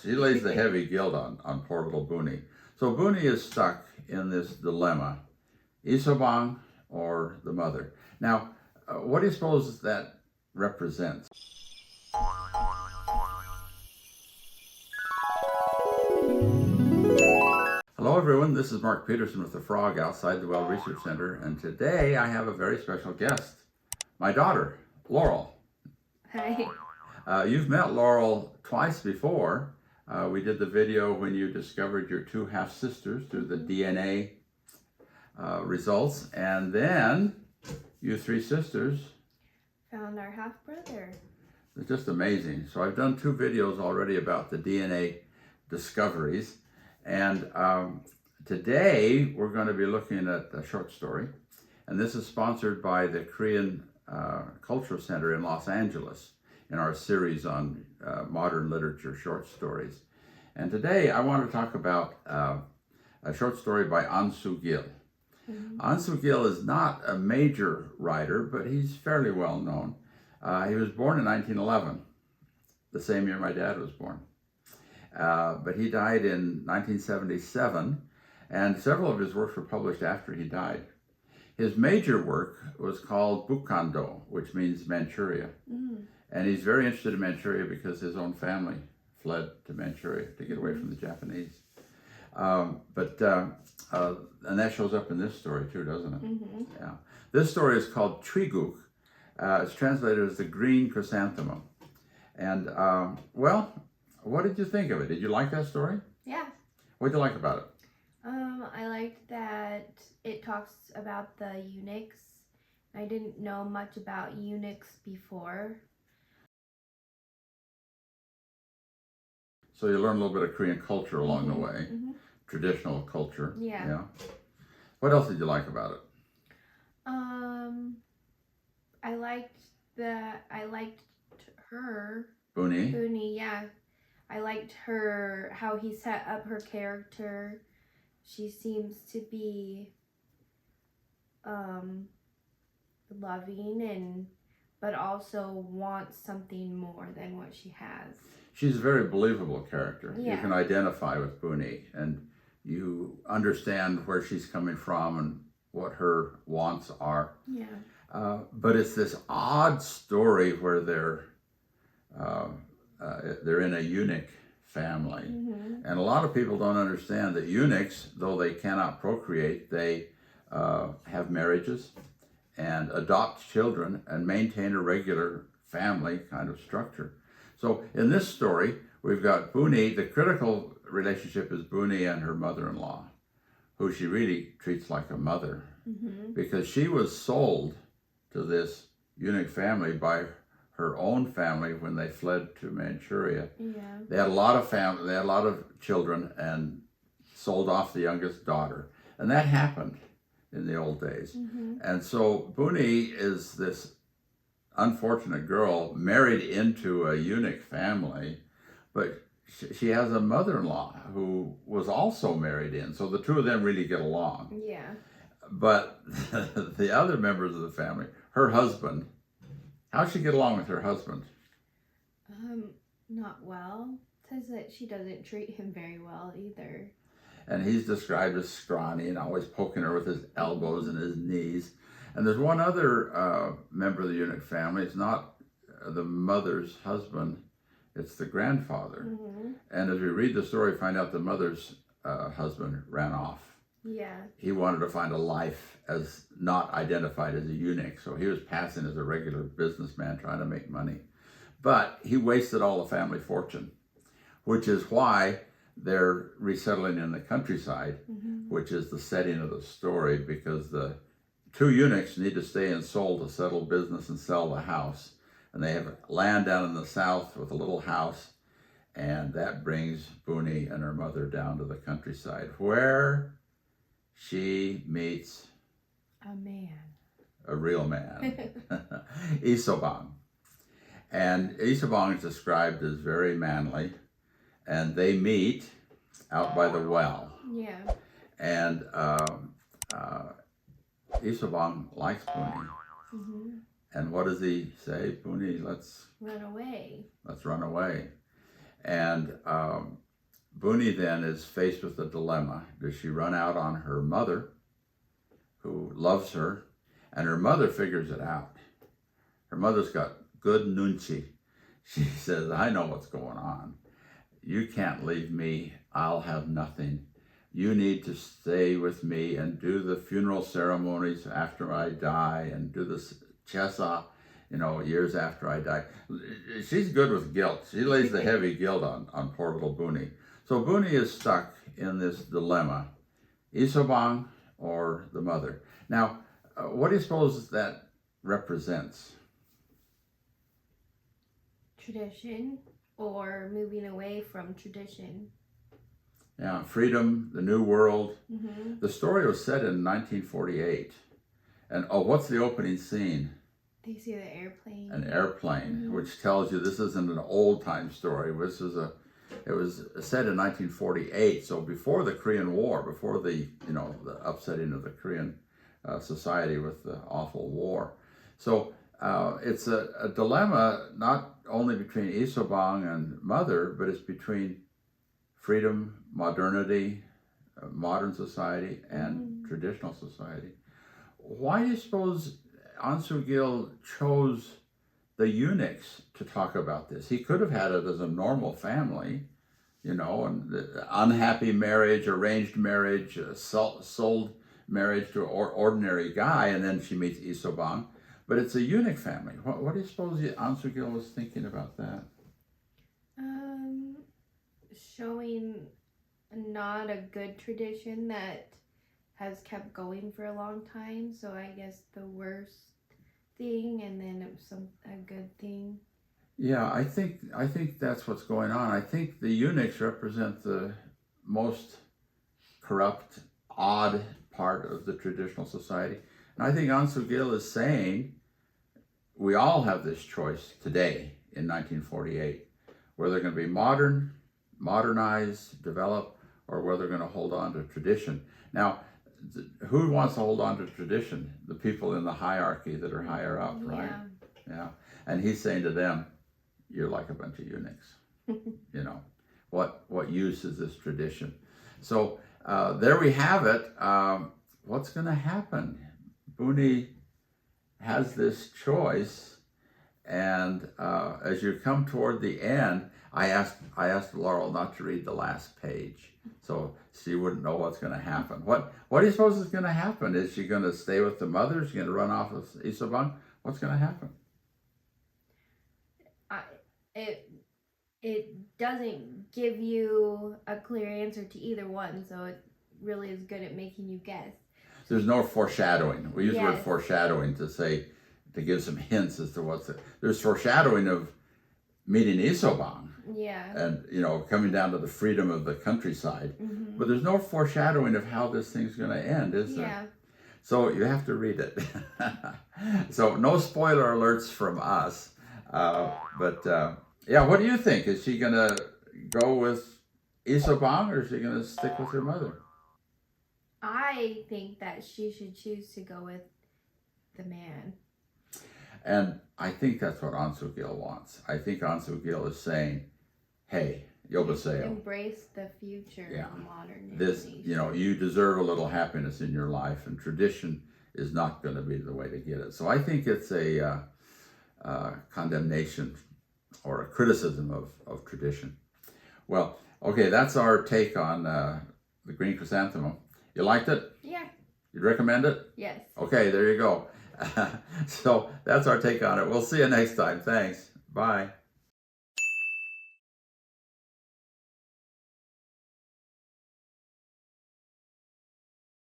she lays the heavy guilt on poor little Booney. So Booney is stuck in this dilemma, Isobang or the mother. Now, what do you suppose that represents? Hello everyone, this is Mark Peterson with the Frog outside the Well Research Center, and today I have a very special guest, my daughter, Laurel. Hi. You've met Laurel twice before. We did the video when you discovered your two half-sisters through the DNA results, and then you three sisters Found our half-brother. It's just amazing. So I've done 2 videos already about the DNA discoveries, and today we're going to be looking at a short story, and this is sponsored by the Korean Cultural Center in Los Angeles in our series on modern literature short stories. And today I want to talk about a short story by An Sugil. An Sugil is not a major writer, but he's fairly well known. He was born in 1911, the same year my dad was born. But he died in 1977, and several of his works were published after he died. His major work was called Bukando, which means Manchuria. And he's very interested in Manchuria because his own family fled to Manchuria to get away from the Japanese. And that shows up in this story too, doesn't it? Yeah. This story is called Triguk. It's translated as the Green Chrysanthemum. And, well, what did you think of it? Did you like that story? Yeah. What did you like about it? I liked that it talks about the eunuchs. I didn't know much about eunuchs before. So you learn a little bit of Korean culture along the way, traditional culture. Yeah. What else did you like about it? I liked her. Booney. Yeah. I liked her, how he set up her character. She seems to be loving but also wants something more than what she has. She's a very believable character. Yeah. You can identify with Booney, and you understand where she's coming from and what her wants are. Yeah. But it's this odd story where they're in a eunuch family. And a lot of people don't understand that eunuchs, though they cannot procreate, they have marriages and adopt children and maintain a regular family kind of structure. So in this story, we've got Booney. The critical relationship is Booney and her mother-in-law, who she really treats like a mother, because she was sold to this eunuch family by her own family when they fled to Manchuria. Yeah. They had a lot of family, they had a lot of children, and sold off the youngest daughter. And that happened in the old days. And so Booney is this unfortunate girl married into a eunuch family, but she has a mother-in-law who was also married in, so the two of them really get along. Yeah. But the other members of the family, her husband, how'd she get along with her husband? Not well. Says that she doesn't treat him very well either. And he's described as scrawny and always poking her with his elbows and his knees. And there's one other member of the eunuch family. It's not the mother's husband, it's the grandfather. And as we read the story, find out the mother's husband ran off. Yeah. He wanted to find a life as not identified as a eunuch, so he was passing as a regular businessman trying to make money. But he wasted all the family fortune, which is why they're resettling in the countryside, which is the setting of the story, because the 2 eunuchs need to stay in Seoul to settle business and sell the house. And they have land down in the south with a little house, and that brings Booney and her mother down to the countryside, where she meets a man. A real man, Isobang. And Isobang is described as very manly, and they meet out by the well. Yeah. And Isobang likes Booney. And what does he say? Booney, let's run away. Let's run away. And Buni then is faced with a dilemma. Does she run out on her mother, who loves her? And her mother figures it out. Her mother's got good nunchi. She says, I know what's going on. You can't leave me. I'll have nothing. You need to stay with me and do the funeral ceremonies after I die and do the chesa, years after I die. She's good with guilt. She lays the heavy guilt on poor little Buni. So Buni is stuck in this dilemma, Isobang or the mother. Now, what do you suppose that represents? Tradition, or moving away from tradition. Yeah, freedom, the new world. Mm-hmm. The story was set in 1948. And what's the opening scene? They see the airplane. An airplane, Mm-hmm. which tells you this isn't an old time story. It was set in 1948, so before the Korean War, before the upsetting of the Korean society with the awful war. So it's a dilemma not only between Isobang and mother, but it's between freedom, modernity, modern society, and traditional society. Why do you suppose An Sugil chose the eunuchs to talk about this? He could have had it as a normal family, and unhappy marriage, arranged marriage, sold marriage to an ordinary guy, and then she meets Isobang. But it's a eunuch family. What do you suppose An Sugil was thinking about that? Showing not a good tradition that has kept going for a long time. So I guess the worst thing, and then a good thing. Yeah, I think that's what's going on. I think the eunuchs represent the most corrupt, odd part of the traditional society. And I think An Sugil is saying we all have this choice today in 1948, whether they're going to be modernize, develop, or whether they're going to hold on to tradition. Now, who wants to hold on to tradition? The people in the hierarchy that are higher up, right? Yeah. And he's saying to them, you're like a bunch of eunuchs. What use is this tradition? So there we have it. What's going to happen? Buni has this choice, and as you come toward the end, I asked Laurel not to read the last page, so she wouldn't know what's going to happen. What do you suppose is going to happen? Is she going to stay with the mother? Is she going to run off with Isobang? What's going to happen? It doesn't give you a clear answer to either one, so it really is good at making you guess. There's no foreshadowing. We use the word Yes. foreshadowing to give some hints as to there's foreshadowing of meeting Isobang. Yeah. And coming down to the freedom of the countryside, but there's no foreshadowing of how this thing's going to end, is there? Yeah. So you have to read it. So no spoiler alerts from us, but what do you think? Is she going to go with Isobang, or is she going to stick with her mother? I think that she should choose to go with the man. And I think that's what An Sugil wants. I think An Sugil is saying, hey, Yobaseo, Embrace the future of modernity. this, you deserve a little happiness in your life, and tradition is not going to be the way to get it. So I think it's a condemnation or a criticism of tradition. Well, okay, that's our take on the Green Chrysanthemum. You liked it? Yeah. You'd recommend it? Yes. Okay, there you go. So that's our take on it. We'll see you next time. Thanks. Bye.